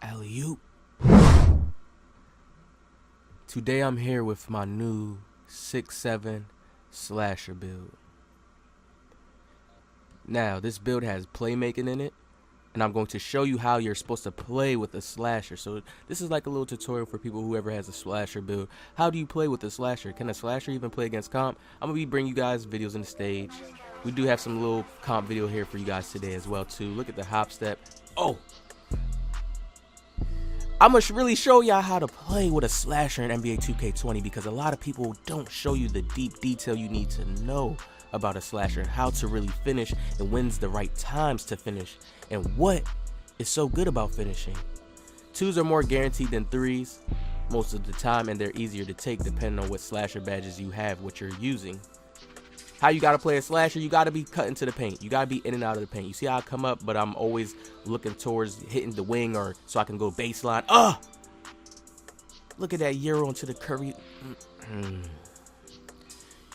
Alley-oop. Today I'm here with my new 6-7 slasher build. Now this build has playmaking in it, and I'm going to show you how you're supposed to play with a slasher. So this is like a little tutorial for people who ever has a slasher build. How do you play with a slasher? Can a slasher even play against comp? I'm gonna be bringing you guys videos on the stage. We do have some little comp video here for you guys today as well too. Look at the hop step. Oh, I'm gonna really show y'all how to play with a slasher in NBA 2K20 because a lot of people don't show you the deep detail you need to know about a slasher and how to really finish and when's the right times to finish and what is so good about finishing. Twos are more guaranteed than threes most of the time, and they're easier to take depending on what slasher badges you have, what you're using. How you gotta play a slasher, you gotta be cutting to the paint. You gotta be in and out of the paint. You see how I come up, but I'm always looking towards hitting the wing or so I can go baseline. Look at that Euro into the Curry.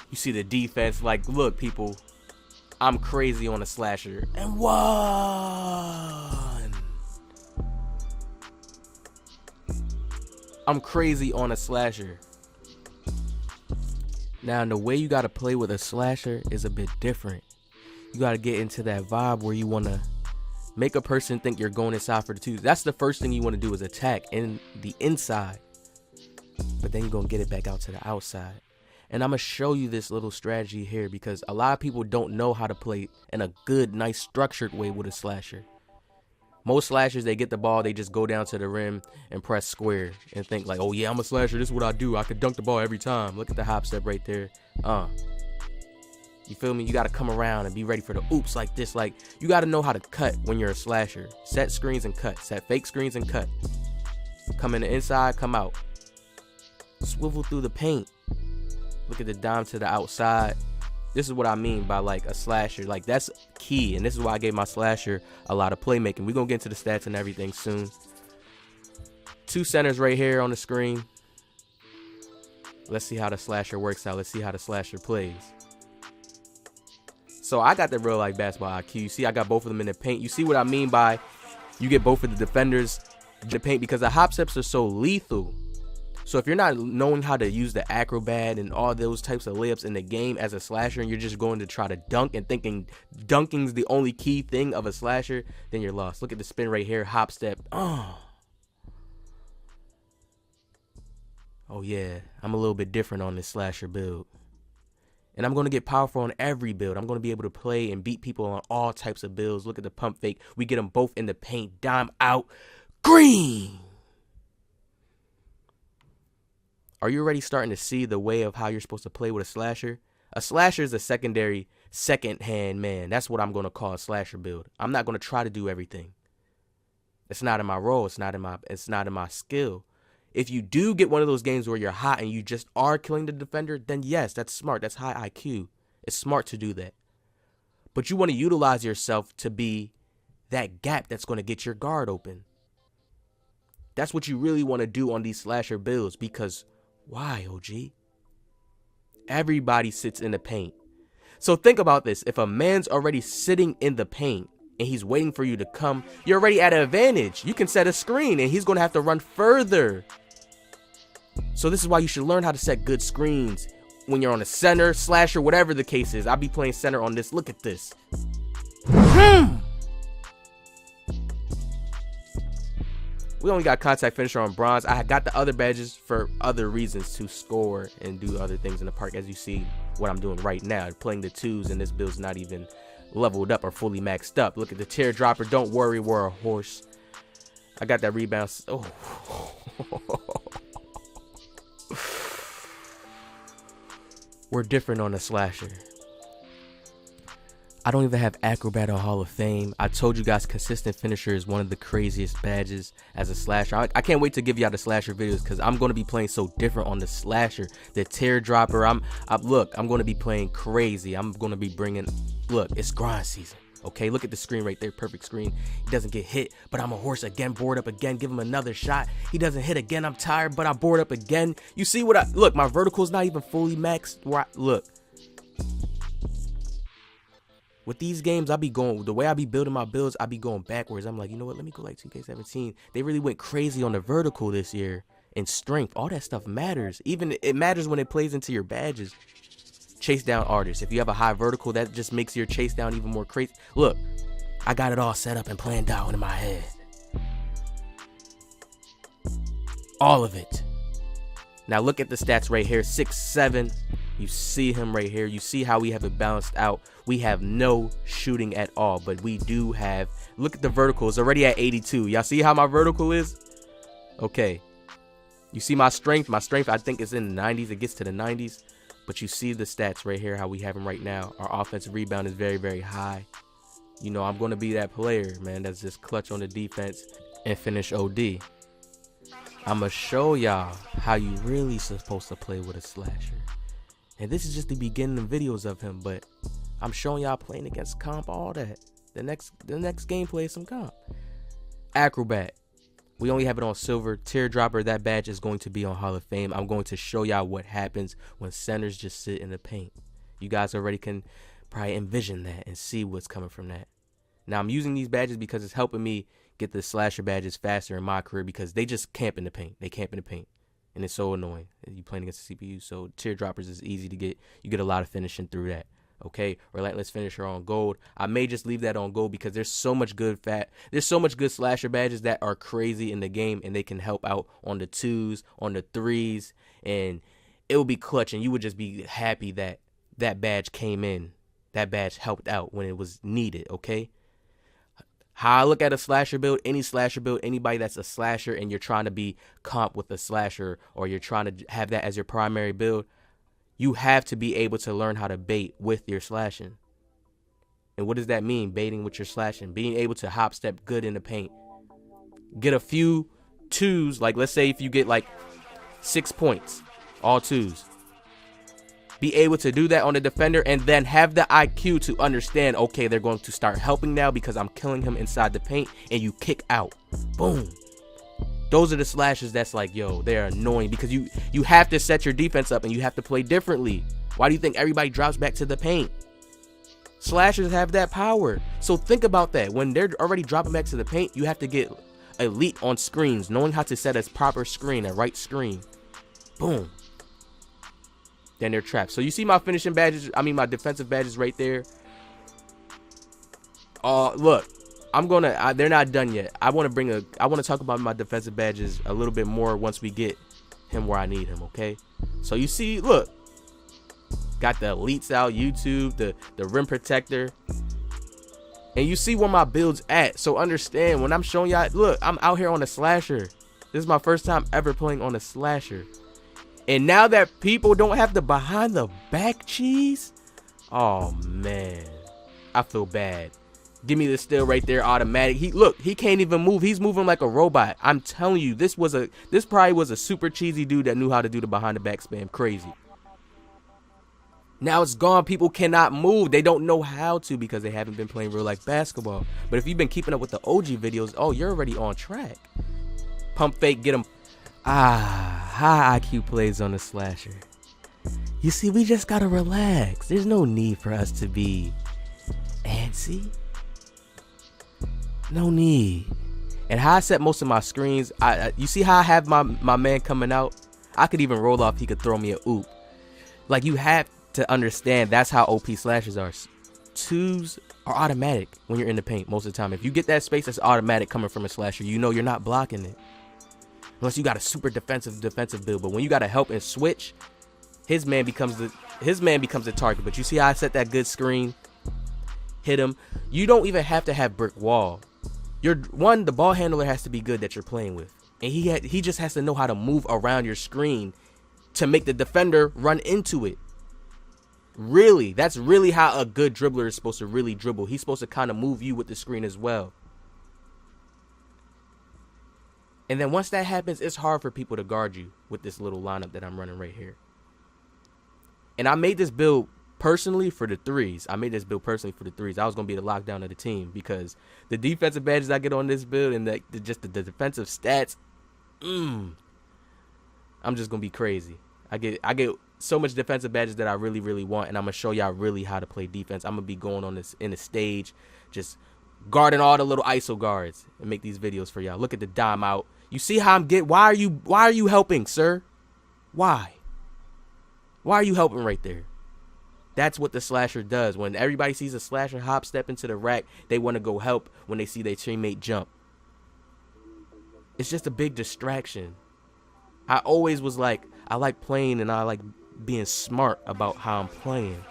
You see the defense, like, look people, I'm crazy on a slasher. And one. I'm crazy on a slasher. Now, the way you got to play with a slasher is a bit different. You got to get into that vibe where you want to make a person think you're going inside for the twos. That's the first thing you want to do is attack in the inside. But then you're going to get it back out to the outside. And I'm going to show you this little strategy here because a lot of people don't know how to play in a good, nice, structured way with a slasher. Most slashers, they get the ball, they just go down to the rim and press square and think like, oh yeah, I'm a slasher, this is what I do. I could dunk the ball every time. Look at the hop step right there. You feel me? You got to come around and be ready for the oops like this. Like, you got to know how to cut when you're a slasher. Set screens and cut. Set fake screens and cut. Come in the inside, come out. Swivel through the paint. Look at the dime to the outside. This is what I mean by like a slasher. Like, that's key, and this is why I gave my slasher a lot of playmaking. We're gonna get into the stats and everything soon. Two centers right here on the screen. Let's see how the slasher works out. Let's see how the slasher plays. So I got the real like basketball IQ. You see I got both of them in the paint. You see what I mean by you get both of the defenders in the paint because the hop steps are so lethal. So if you're not knowing how to use the acrobat and all those types of layups in the game as a slasher, and you're just going to try to dunk and thinking dunking's the only key thing of a slasher, then you're lost. Look at the spin right here, hop step. Oh yeah, I'm a little bit different on this slasher build. And I'm going to get powerful on every build. I'm going to be able to play and beat people on all types of builds. Look at the pump fake. We get them both in the paint. Dime out. Green. Are you already starting to see the way of how you're supposed to play with a slasher? A slasher is a secondary, second-hand man. That's what I'm going to call a slasher build. I'm not going to try to do everything. It's not in my role. It's not in my skill. If you do get one of those games where you're hot and you just are killing the defender, then yes, that's smart. That's high IQ. It's smart to do that. But you want to utilize yourself to be that gap that's going to get your guard open. That's what you really want to do on these slasher builds because why, OG? Everybody sits in the paint. So think about this. If a man's already sitting in the paint and he's waiting for you to come, you're already at an advantage. You can set a screen and he's going to have to run further. So this is why you should learn how to set good screens when you're on a center, slasher, whatever the case is. I'll be playing center on this. Look at this. We only got contact finisher on bronze. I got the other badges for other reasons to score and do other things in the park. As you see what I'm doing right now, playing the twos, and this build's not even leveled up or fully maxed up. Look at the teardropper. Don't worry, we're a horse. I got that rebound. Oh. We're different on a slasher. I don't even have Acrobat or Hall of Fame. I told you guys consistent finisher is one of the craziest badges as a slasher. I can't wait to give y'all the slasher videos because I'm going to be playing so different on the slasher. The teardropper, look, I'm going to be playing crazy. I'm going to be bringing, look, it's grind season. Okay, look at the screen right there, perfect screen. He doesn't get hit, but I'm a horse again, board up again, give him another shot. He doesn't hit again, I'm tired, but I board up again. You see what look, my vertical's not even fully maxed. Look. With these games, the way I be building my builds, I be going backwards. I'm like, you know what? Let me go like 2K17. They really went crazy on the vertical this year and strength. All that stuff matters. Even it matters when it plays into your badges. Chase down artists. If you have a high vertical, that just makes your chase down even more crazy. Look, I got it all set up and planned out in my head. All of it. Now look at the stats right here. 6'7". You see him right here. You see how we have it balanced out. We have no shooting at all, but we do have, look at the vertical. It's already at 82. Y'all see how my vertical is? Okay. You see my strength? My strength, I think, is in the 90s. It gets to the 90s. But you see the stats right here, how we have them right now. Our offensive rebound is very, very high. You know, I'm going to be that player, man, that's just clutch on the defense and finish OD. I'm going to show y'all how you really supposed to play with a slasher. And this is just the beginning of videos of him, but I'm showing y'all playing against comp, all that. The next gameplay is some comp. Acrobat. We only have it on silver. Teardropper, that badge is going to be on Hall of Fame. I'm going to show y'all what happens when centers just sit in the paint. You guys already can probably envision that and see what's coming from that. Now, I'm using these badges because it's helping me get the slasher badges faster in my career because they just camp in the paint. They camp in the paint. And it's so annoying. You playing against the CPU. So teardroppers is easy to get. You get a lot of finishing through that. Okay, Relentless Finisher on gold. I may just leave that on gold because there's so much good slasher badges that are crazy in the game, and they can help out on the 2s, on the 3s, and it will be clutch, and you would just be happy that that badge came in. That badge helped out when it was needed, okay? How I look at a slasher build, any slasher build, anybody that's a slasher and you're trying to be comp with a slasher or you're trying to have that as your primary build, you have to be able to learn how to bait with your slashing. And what does that mean, baiting with your slashing? Being able to hop step good in the paint. Get a few 2s, like let's say if you get like 6 points, all 2s. Be able to do that on the defender and then have the IQ to understand, okay, they're going to start helping now because I'm killing him inside the paint, and you kick out. Boom. Those are the slashes that's like, yo, they're annoying because you have to set your defense up and you have to play differently. Why do you think everybody drops back to the paint? Slashers have that power. So think about that. When they're already dropping back to the paint, you have to get elite on screens, knowing how to set a proper screen, a right screen. Boom. Then they're trapped. So you see my finishing badges, my defensive badges right there. Look, they're not done yet. I want to talk about my defensive badges a little bit more once we get him where I need him, okay? So you see, look, got the elites out, YouTube, the rim protector. And you see where my build's at. So understand, when I'm showing y'all, look, I'm out here on a slasher. This is my first time ever playing on a slasher. And now that people don't have the behind the back cheese, oh man, I feel bad. Give me the steal right there, automatic. He can't even move. He's moving like a robot. I'm telling you, this probably was a super cheesy dude that knew how to do the behind the back spam. Crazy. Now it's gone. People cannot move. They don't know how to because they haven't been playing real life basketball. But if you've been keeping up with the OG videos, oh, you're already on track. Pump fake, get him. High IQ plays on the slasher. You see, we just gotta relax. There's no need for us to be antsy. No need. And how I set most of my screens, you see how I have my man coming out? I could even roll off, he could throw me a oop. Like, you have to understand that's how OP slashers are. 2s are automatic when you're in the paint most of the time. If you get that space that's automatic coming from a slasher, you know you're not blocking it. Unless you got a super defensive build. But when you got to help and switch, his man becomes the target. But you see how I set that good screen? Hit him. You don't even have to have brick wall. The ball handler has to be good that you're playing with. And he just has to know how to move around your screen to make the defender run into it. Really, that's really how a good dribbler is supposed to really dribble. He's supposed to kind of move you with the screen as well. And then once that happens, it's hard for people to guard you with this little lineup that I'm running right here. And I made this build personally for the 3s. I was going to be the lockdown of the team because the defensive badges I get on this build and just the defensive stats, I'm just going to be crazy. I get so much defensive badges that I really, really want, and I'm gonna show y'all really how to play defense. I'm gonna be going on this in the stage, just guarding all the little ISO guards and make these videos for y'all. Look at the dime out. You see how I'm getting? Why are you helping, sir? Why are you helping right there? That's what the slasher does. When everybody sees a slasher hop step into the rack, they want to go help when they see their teammate jump. It's just a big distraction. I always was like, I like playing and I like being smart about how I'm playing.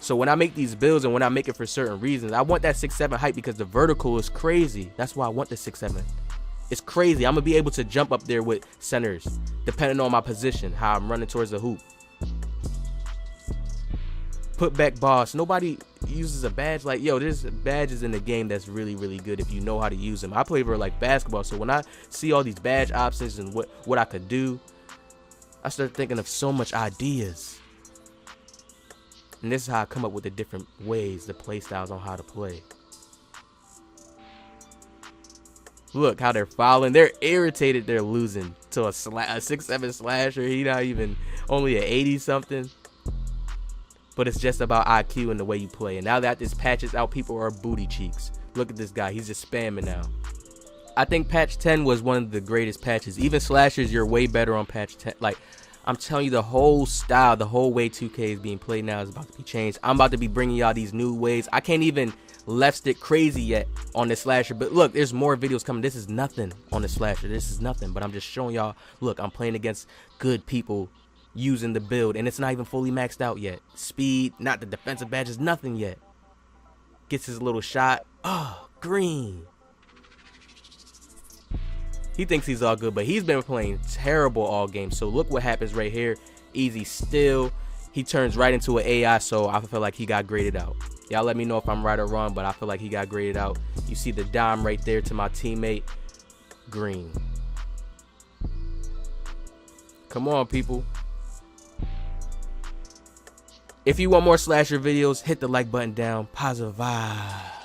So when I make these builds and when I make it for certain reasons, I want that 6'7" height because the vertical is crazy. That's why I want the 6'7". It's crazy. I'm going to be able to jump up there with centers depending on my position, how I'm running towards the hoop. Put back boss. Nobody uses a badge like, yo, there's badges in the game that's really, really good if you know how to use them. I play for like basketball, so when I see all these badge options and what I could do, I start thinking of so much ideas. And this is how I come up with the different ways, the play styles on how to play. Look how they're fouling. They're irritated they're losing to a 6'7" slasher. He not even only an 80 something. But it's just about IQ and the way you play. And now that this patch is out, people are booty cheeks. Look at this guy. He's just spamming now. I think patch 10 was one of the greatest patches. Even slashers, you're way better on patch 10. Like, I'm telling you, the whole style, the whole way 2K is being played now is about to be changed. I'm about to be bringing y'all these new ways. I can't even left stick crazy yet on this slasher. But look, there's more videos coming. This is nothing on the slasher. This is nothing. But I'm just showing y'all, look, I'm playing against good people using the build, and it's not even fully maxed out yet. Speed, not the defensive badges, nothing yet. Gets his little shot. Oh, green. He thinks he's all good, but he's been playing terrible all game. So look what happens right here. Easy steal. He turns right into an AI, so I feel like he got graded out. Y'all let me know if I'm right or wrong, but I feel like he got graded out. You see the dime right there to my teammate. Green. Come on, people. If you want more slasher videos, hit the like button down. Positive vibe.